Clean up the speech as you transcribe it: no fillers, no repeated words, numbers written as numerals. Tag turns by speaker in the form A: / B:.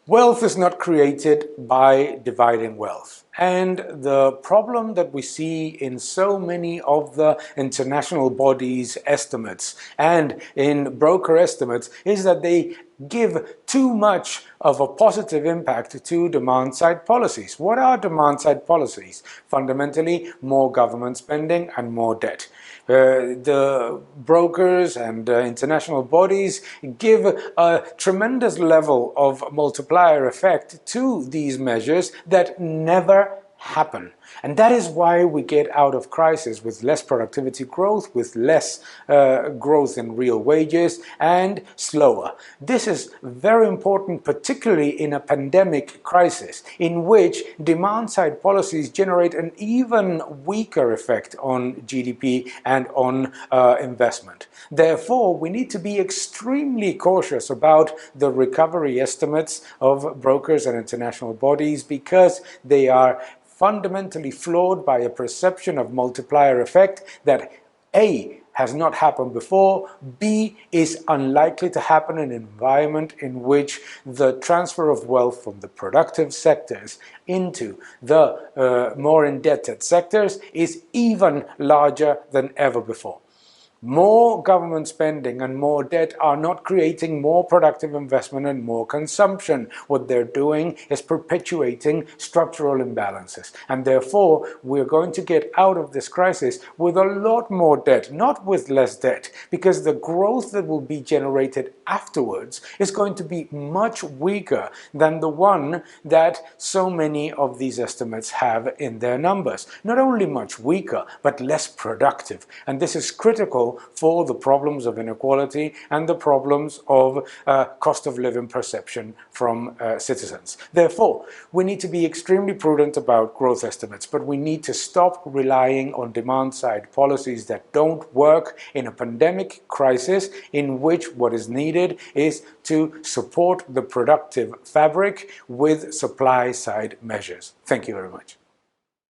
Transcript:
A: Wealth is not created by dividing wealth. And the problem that we see in so many of the international bodies' estimates and in broker estimates is that they give too much of a positive impact to demand-side policies. What are demand-side policies? Fundamentally, more government spending and more debt. The brokers and international bodies give a tremendous level of multiplier effect to these measures that never happen. And that is why we get out of crisis with less productivity growth, with less growth in real wages, and slower. This is very important, particularly in a pandemic crisis, in which demand-side policies generate an even weaker effect on GDP and on investment. Therefore, we need to be extremely cautious about the recovery estimates of brokers and international bodies, because they are fundamentally flawed by a perception of multiplier effect that A, has not happened before, B, is unlikely to happen in an environment in which the transfer of wealth from the productive sectors into the more indebted sectors is even larger than ever before. More government spending and more debt are not creating more productive investment and more consumption. What they're doing is perpetuating structural imbalances. And therefore, we're going to get out of this crisis with a lot more debt, not with less debt, because the growth that will be generated afterwards is going to be much weaker than the one that so many of these estimates have in their numbers. Not only much weaker, but less productive. And this is critical for the problems of inequality and the problems of cost of living perception from citizens. Therefore, we need to be extremely prudent about growth estimates, but we need to stop relying on demand-side policies that don't work in a pandemic crisis, in which what is needed is to support the productive fabric with supply-side measures. Thank you very much.